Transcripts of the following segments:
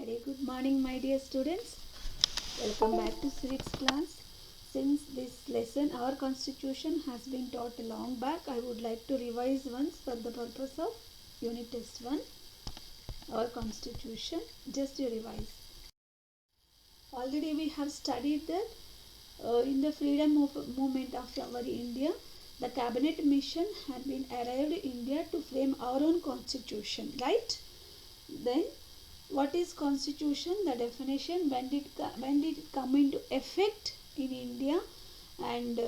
Very good morning, my dear students. Welcome back to civics class. Since this lesson, our constitution has been taught long back, I would like to revise once for the purpose of unit test 1. Our constitution, just to revise. Already we have studied that in the freedom movement of our India, the cabinet mission had been arrived in India to frame our own constitution, right? Then what is constitution? The definition, when did it come into effect in India, and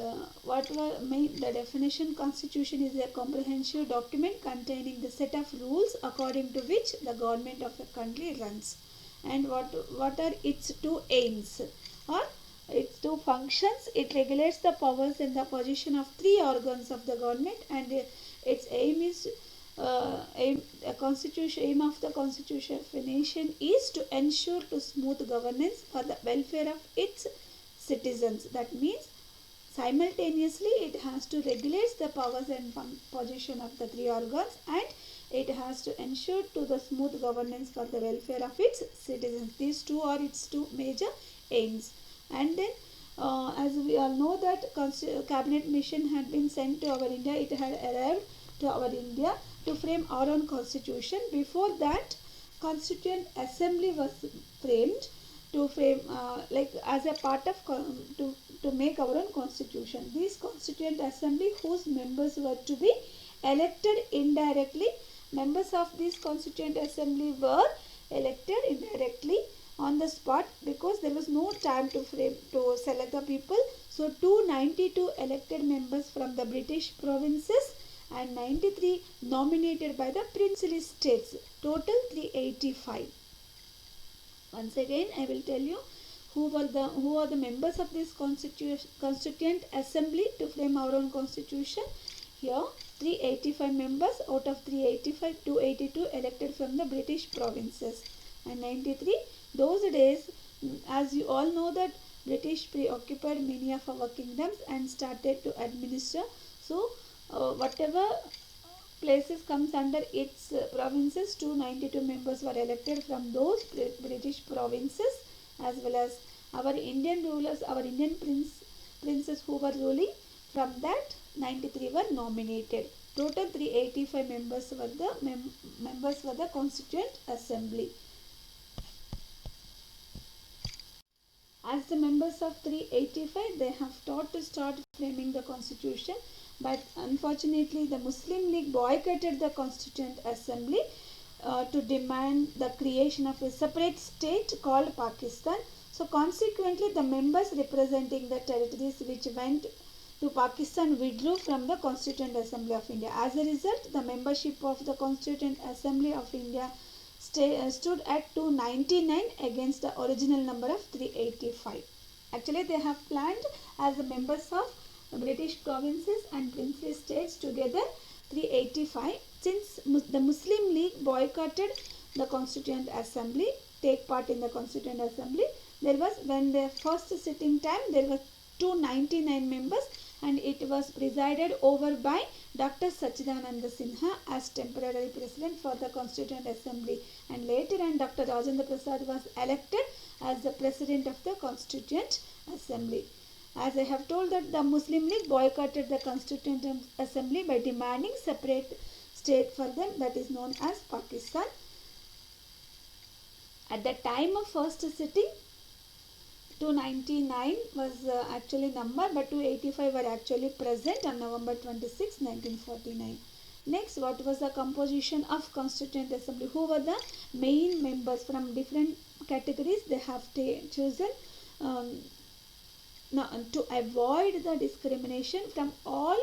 what were main the definition. Constitution is a comprehensive document containing the set of rules according to which the government of a country runs, and what are its two aims or its two functions. It regulates the powers and the position of three organs of the government, and its aim is aim of the constitution of a nation is to ensure to smooth governance for the welfare of its citizens. That means simultaneously it has to regulate the powers and position of the three organs, and it has to ensure to the smooth governance for the welfare of its citizens. These two are its two major aims. And then as we all know that cabinet mission had been sent to our India. It had arrived to our India to frame our own constitution. Before that, Constituent Assembly was framed to frame like as a part of to make our own constitution. This Constituent Assembly, whose members were to be elected indirectly, members of this Constituent Assembly were elected indirectly on the spot, because there was no time to select the people. So 292 elected members from the British provinces and 93 nominated by the princely states. Total 385. Once again I will tell you who are the members of this Constituent Assembly to frame our own constitution. Here 385 members. Out of 385, 282 elected from the British provinces and 93. Those days, as you all know, that British preoccupied many of our kingdoms and started to administer. So whatever places comes under its provinces, 292 members were elected from those British provinces, as well as our Indian rulers, our Indian princes who were ruling. From that, 93 were nominated. Total 385 members were the members for the Constituent Assembly. As the members of 385, they have thought to start framing the constitution, but unfortunately the Muslim League boycotted the Constituent Assembly to demand the creation of a separate state called Pakistan. So consequently the members representing the territories which went to Pakistan withdrew from the Constituent Assembly of India. As a result, the membership of the Constituent Assembly of India stood at 299 against the original number of 385. Actually, they have planned as the members of British provinces and princely states together 385. Since the Muslim League boycotted the Constituent Assembly, take part in the Constituent Assembly, there was, when the first sitting time, there were 299 members, and it was presided over by Dr. Sachidananda Sinha as temporary president for the Constituent Assembly, and later on Dr. Rajendra Prasad was elected as the president of the Constituent Assembly. As I have told that the Muslim League boycotted the Constituent Assembly by demanding separate state for them, that is known as Pakistan. At the time of first sitting, 299 was actually number, but 285 were actually present on November 26, 1949. Next, what was the composition of Constituent Assembly? Who were the main members from different categories? They have chosen to avoid the discrimination from all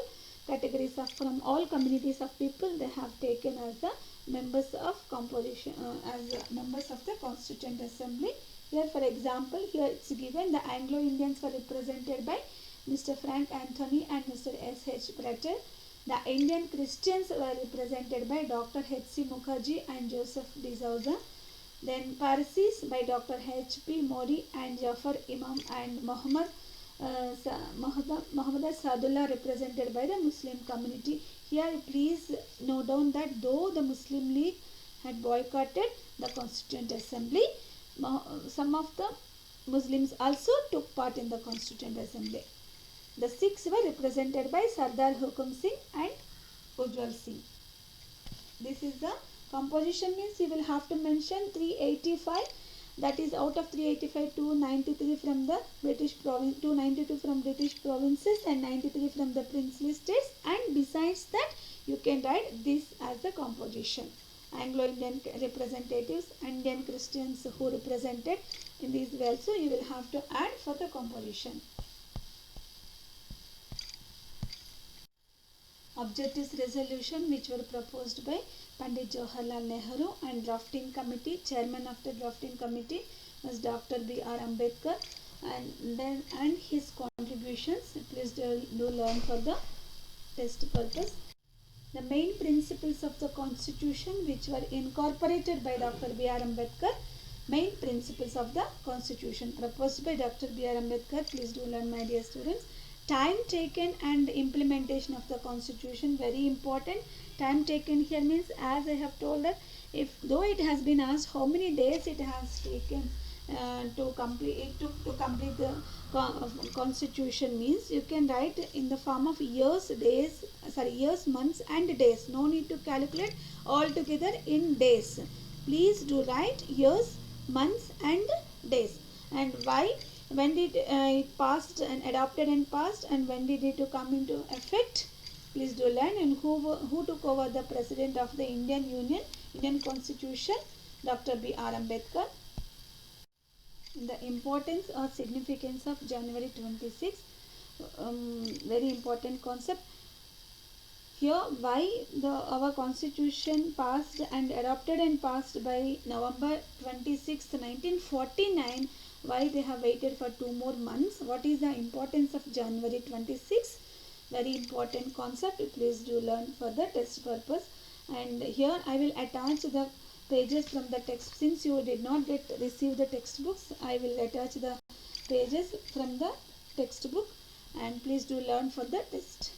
categories from all communities of people. They have taken as the members of composition as members of the Constituent Assembly. Here, for example, here it's given the Anglo-Indians were represented by Mr. Frank Anthony and Mr. S.H. Brattle. The Indian Christians were represented by Dr. H.C. Mukherjee and Joseph D'Souza. Then Parsis by Dr. H.P. Modi and Jafar Imam, and Muhammad Sadullah represented by the Muslim community. Here please note down that though the Muslim League had boycotted the Constituent Assembly, some of the Muslims also took part in the Constituent Assembly. The Sikhs were represented by Sardar Hukum Singh and Ujjwal Singh. This is the composition, means you will have to mention 385, that is out of 385, 293 from the British province, 292 from British provinces and 93 from the princely states, and besides that you can write this as the composition. Anglo-Indian representatives, Indian Christians who represented in these also you will have to add for the composition. Objectives resolution which were proposed by Pandit Jawaharlal Nehru, and drafting committee, chairman of the drafting committee was Dr. B.R. Ambedkar, and his contributions please do learn for the test purpose. The main principles of the constitution which were incorporated by Dr. B.R. Ambedkar, main principles of the constitution proposed by Dr. B.R. Ambedkar, please do learn my dear students. Time taken and implementation of the constitution, very important. Time taken here means, as I have told that, if though it has been asked how many days it has taken to complete the constitution, means you can write in the form of years, months and days. No need to calculate all together in days. Please do write years, months and days. And why? When did it passed and adopted and passed, and when did it to come into effect? Please do learn. And who took over the president of the Indian Constitution? Dr. B.R. Ambedkar. The importance or significance of January 26, very important concept. Here, why our constitution passed and adopted and passed by November 26, 1949. Why they have waited for 2 more months? What is the importance of January 26? Very important concept. Please do learn for the test purpose. And here I will attach the pages from the text. Since you did not receive the textbooks, I will attach the pages from the textbook, and please do learn for the test.